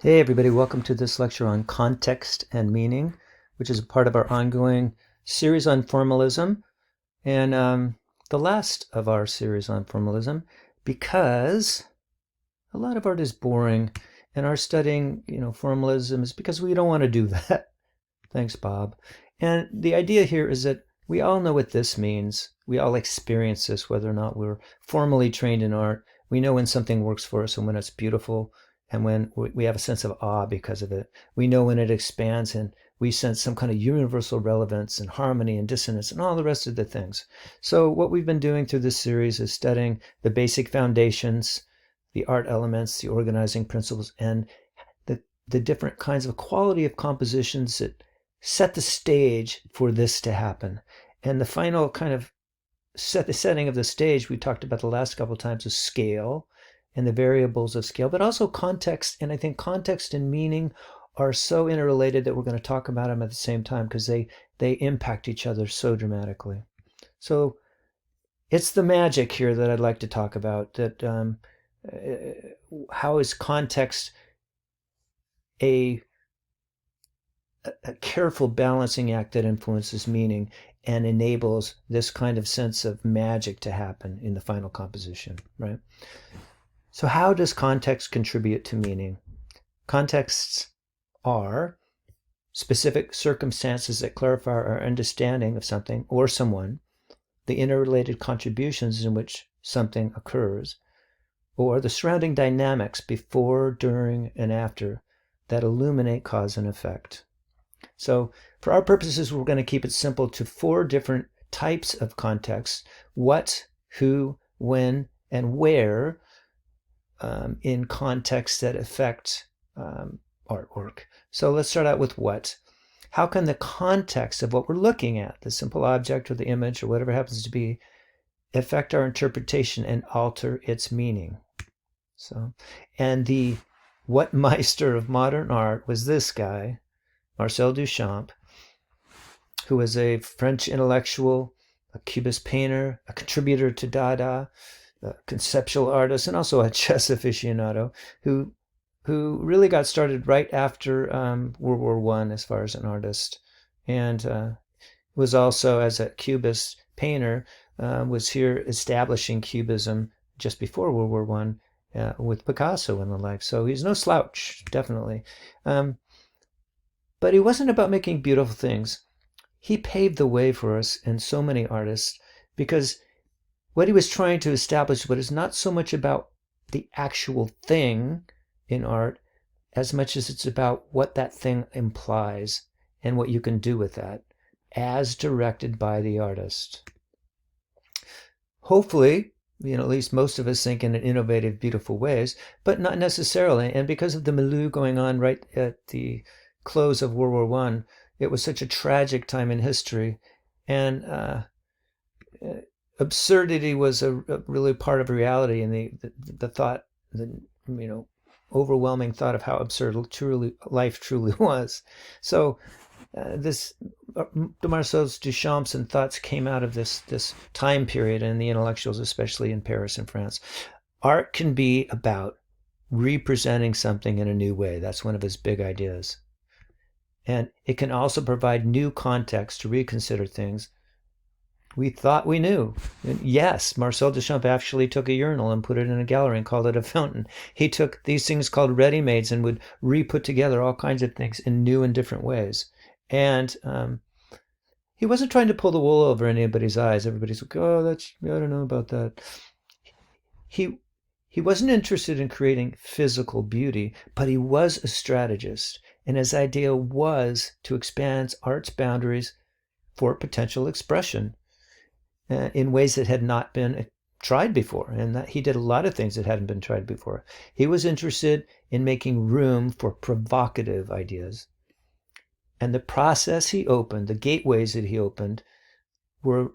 Hey everybody, welcome to this lecture on context and meaning, which is a part of our ongoing series on formalism, and the last of our series on formalism, because a lot of art is boring, and our studying, formalism is because we don't want to do that. Thanks, Bob. And the idea here is that we all know what this means. We all experience this, whether or not we're formally trained in art. We know when something works for us and when it's beautiful and when we have a sense of awe because of it. We know when it expands and we sense some kind of universal relevance and harmony and dissonance and all the rest of the things. So what we've been doing through this series is studying the basic foundations, the art elements, the organizing principles, and the different kinds of quality of compositions that set the stage for this to happen. And the final kind of setting of the stage we talked about the last couple of times is scale and the variables of scale, but also context. And I think context and meaning are so interrelated that we're going to talk about them at the same time because they impact each other so dramatically. So it's the magic here that I'd like to talk about, that how is context a careful balancing act that influences meaning and enables this kind of sense of magic to happen in the final composition, right? So how does context contribute to meaning? Contexts are specific circumstances that clarify our understanding of something or someone, the interrelated contributions in which something occurs, or the surrounding dynamics before, during, and after that illuminate cause and effect. So for our purposes, we're going to keep it simple to 4 different types of contexts: what, who, when, and where, in contexts that affect artwork. So let's start out with what. How can the context of what we're looking at, the simple object or the image or whatever happens to be, affect our interpretation and alter its meaning? So, and the what meister of modern art was this guy, Marcel Duchamp, who was a French intellectual, a Cubist painter, a contributor to Dada, a conceptual artist, and also a chess aficionado, who really got started right after World War I as far as an artist, and was also, as a Cubist painter, was here establishing Cubism just before World War I with Picasso and the like. So he's no slouch, definitely. But he wasn't about making beautiful things. He paved the way for us and so many artists, because what he was trying to establish was not so much about the actual thing in art as much as it's about what that thing implies and what you can do with that as directed by the artist. Hopefully, at least most of us think in innovative, beautiful ways, but not necessarily. And because of the milieu going on right at the close of World War I, it was such a tragic time in history, and absurdity was a really part of reality, and the thought, the overwhelming thought of how absurd life truly was. So this Marcel Duchamp's and thoughts came out of this time period, and the intellectuals, especially in Paris and France. Art can be about representing something in a new way. That's one of his big ideas. And it can also provide new context to reconsider things we thought we knew. And yes, Marcel Duchamp actually took a urinal and put it in a gallery and called it a fountain. He took these things called ready-mades and would re-put together all kinds of things in new and different ways. And he wasn't trying to pull the wool over anybody's eyes. Everybody's like, oh, I don't know about that. He wasn't interested in creating physical beauty, but he was a strategist. And his idea was to expand art's boundaries for potential expression in ways that had not been tried before. And that he did a lot of things that hadn't been tried before. He was interested in making room for provocative ideas. And the process he opened, the gateways that he opened, were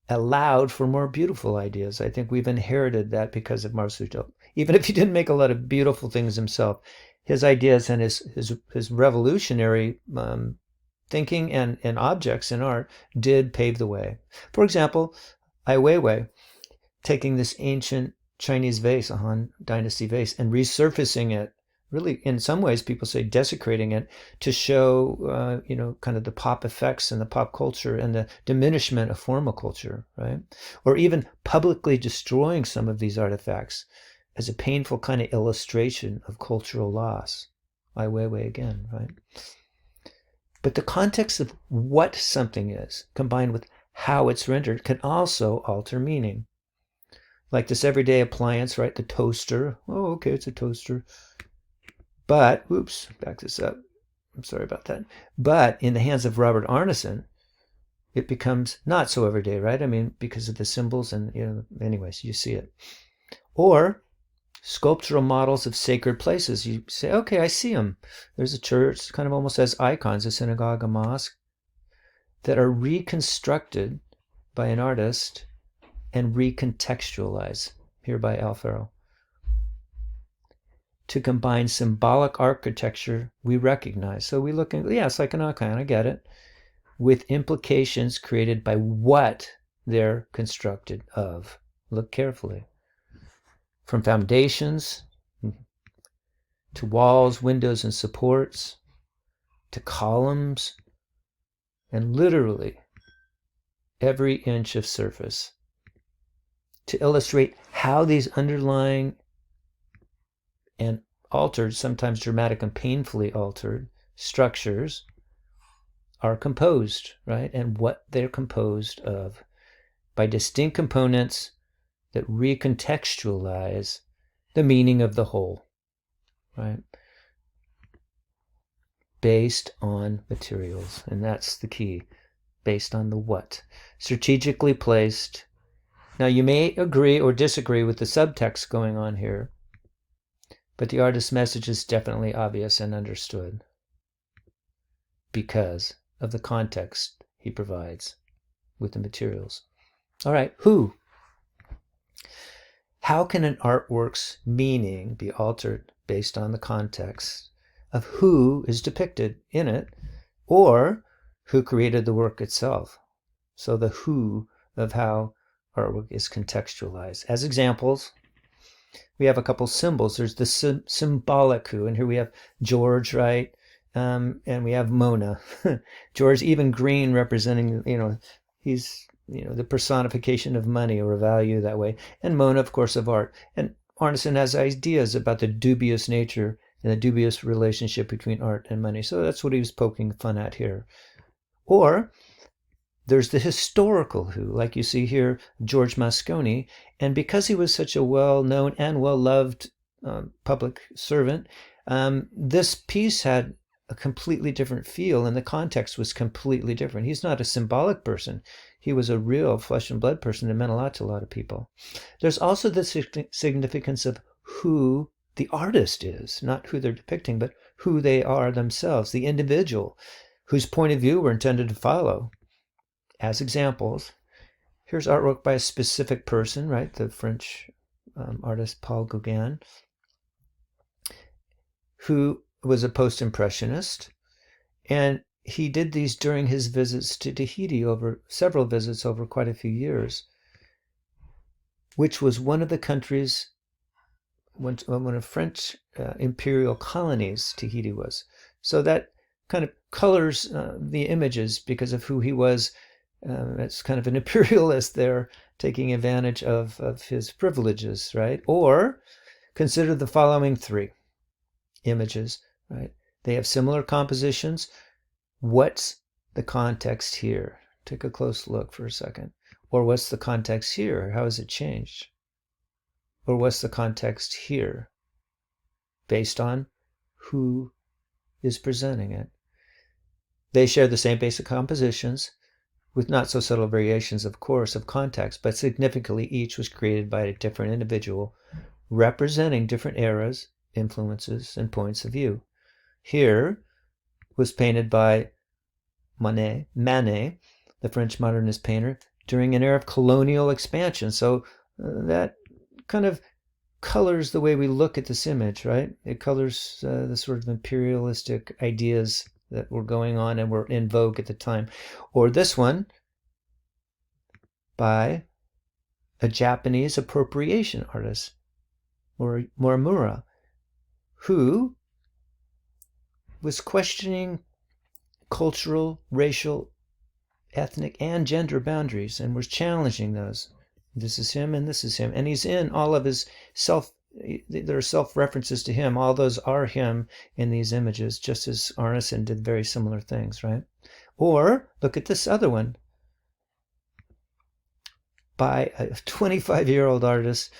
allowed for more beautiful ideas. I think we've inherited that because of Marcel Duchamp. Even if he didn't make a lot of beautiful things himself, his ideas and his revolutionary thinking and objects in art did pave the way. For example, Ai Weiwei, taking this ancient Chinese vase, a Han Dynasty vase, and resurfacing it really, in some ways, people say desecrating it to show, kind of the pop effects and the pop culture and the diminishment of formal culture, right? Or even publicly destroying some of these artifacts as a painful kind of illustration of cultural loss. Ai Weiwei again, right? But the context of what something is, combined with how it's rendered, can also alter meaning. Like this everyday appliance, right? The toaster. Oh, okay, it's a toaster. But, oops, back this up. I'm sorry about that. But in the hands of Robert Arneson, it becomes not so everyday, right? I mean, because of the symbols and, anyways, you see it. Or sculptural models of sacred places. You say, okay, I see them. There's a church, kind of almost as icons, a synagogue, a mosque, that are reconstructed by an artist and recontextualized, here by Alfaro, to combine symbolic architecture we recognize. So we look at, it's like an icon, I get it, with implications created by what they're constructed of. Look carefully. From foundations to walls, windows, and supports, to columns, and literally every inch of surface, to illustrate how these underlying and altered, sometimes dramatic and painfully altered, structures are composed, right? And what they're composed of by distinct components that recontextualize the meaning of the whole, right? Based on materials. And that's the key. Based on the what. Strategically placed. Now, you may agree or disagree with the subtext going on here, but the artist's message is definitely obvious and understood because of the context he provides with the materials. All right, who? How can an artwork's meaning be altered based on the context of who is depicted in it or who created the work itself? So the who of how artwork is contextualized. As examples, we have a couple symbols. There's the symbolic who, and here we have George, right? And we have Mona. George, even green, representing, he's, the personification of money or a value that way. And Mona, of course, of art. And Arneson has ideas about the dubious nature and the dubious relationship between art and money. So that's what he was poking fun at here. Or there's the historical who, like you see here, George Moscone. And because he was such a well-known and well-loved public servant, this piece had a completely different feel, and the context was completely different. He's not a symbolic person. He was a real flesh and blood person that meant a lot to a lot of people. There's also the significance of who the artist is, not who they're depicting, but who they are themselves, the individual whose point of view we're intended to follow. As examples, here's artwork by a specific person, right? The French artist Paul Gauguin, who was a post-impressionist, and he did these during his visits to Tahiti, over several visits over quite a few years, which was one of the countries, one of French imperial colonies, Tahiti was. So that kind of colors the images because of who he was. It's kind of an imperialist there, taking advantage of his privileges, right? Or consider the following three images, right? They have similar compositions. What's the context here? Take a close look for a second. Or what's the context here? How has it changed? Or what's the context here? Based on who is presenting it. They share the same basic compositions, with not so subtle variations, of course, of context, but significantly each was created by a different individual, representing different eras, influences, and points of view. Here was painted by Manet, the French modernist painter, during an era of colonial expansion. So that kind of colors the way we look at this image, right? It colors the sort of imperialistic ideas that were going on and were in vogue at the time. Or this one by a Japanese appropriation artist, Morimura, who was questioning cultural, racial, ethnic, and gender boundaries, and was challenging those. This is him and this is him. And he's in all of his there are self-references to him. All those are him in these images, just as Arneson did very similar things, right? Or look at this other one by a 25-year-old artist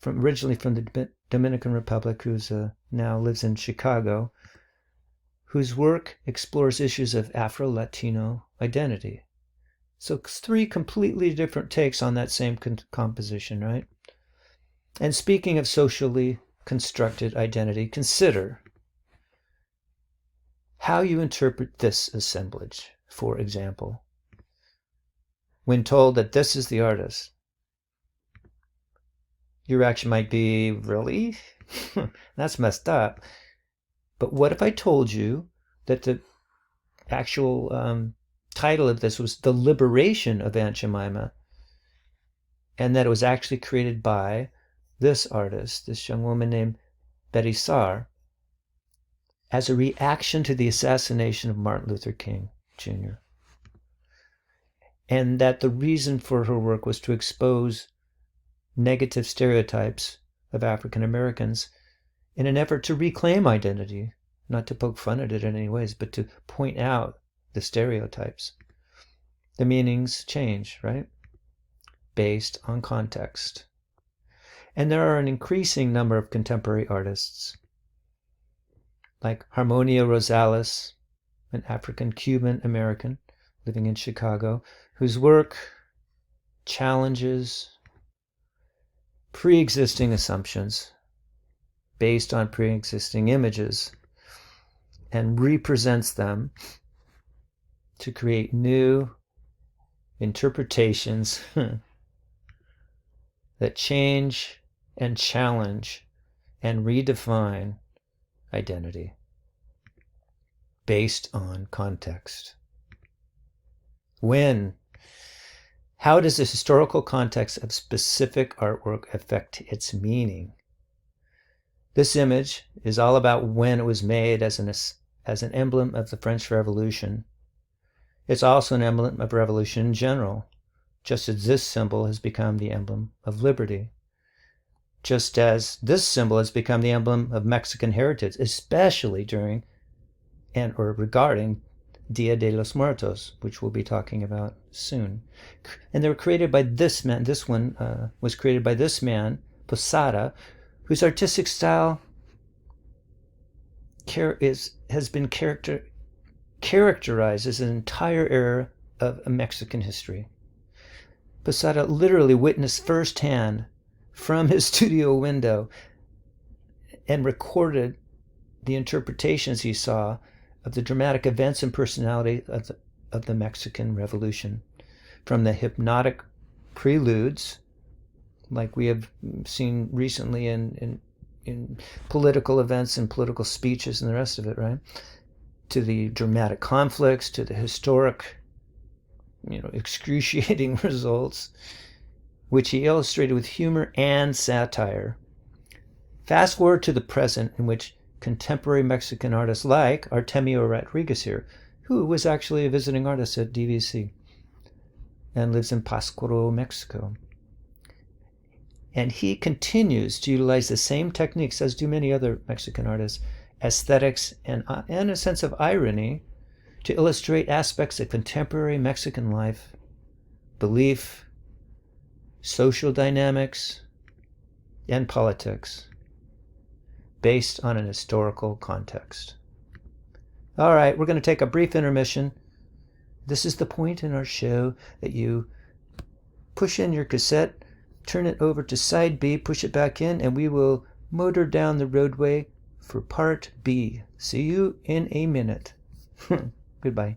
originally from the Dominican Republic, who's now lives in Chicago, whose work explores issues of Afro-Latino identity. So 3 completely different takes on that same composition, right? And speaking of socially constructed identity, consider how you interpret this assemblage, for example. When told that this is the artist, your reaction might be, really? That's messed up. But what if I told you that the actual title of this was The Liberation of Aunt Jemima, and that it was actually created by this artist, this young woman named Betty Saar, as a reaction to the assassination of Martin Luther King Jr., and that the reason for her work was to expose negative stereotypes of African Americans in an effort to reclaim identity, not to poke fun at it in any ways, but to point out the stereotypes. The meanings change, right? Based on context. And there are an increasing number of contemporary artists, like Harmonia Rosales, an African-Cuban American living in Chicago, whose work challenges pre-existing assumptions based on pre-existing images and represents them to create new interpretations that change and challenge and redefine identity based on context. How does the historical context of specific artwork affect its meaning? This image is all about when it was made as an emblem of the French Revolution. It's also an emblem of revolution in general, just as this symbol has become the emblem of liberty. Just as this symbol has become the emblem of Mexican heritage, especially during or regarding Dia de los Muertos, which we'll be talking about soon. And they were created by this man. This one was created by this man, Posada, whose artistic style has been characterized as an entire era of Mexican history. Posada literally witnessed firsthand from his studio window and recorded the interpretations he saw of the dramatic events and personality of the Mexican Revolution, from the hypnotic preludes, like we have seen recently in political events and political speeches and the rest of it, right? To the dramatic conflicts, to the historic, excruciating results, which he illustrated with humor and satire. Fast forward to the present, in which contemporary Mexican artists like Artemio Rodriguez here, who was actually a visiting artist at DVC and lives in Pátzcuaro, Mexico. And he continues to utilize the same techniques as do many other Mexican artists, aesthetics and a sense of irony, to illustrate aspects of contemporary Mexican life, belief, social dynamics, and politics, based on an historical context. All right, we're going to take a brief intermission. This is the point in our show that you push in your cassette, turn it over to side B, push it back in, and we will motor down the roadway for part B. See you in a minute. Goodbye.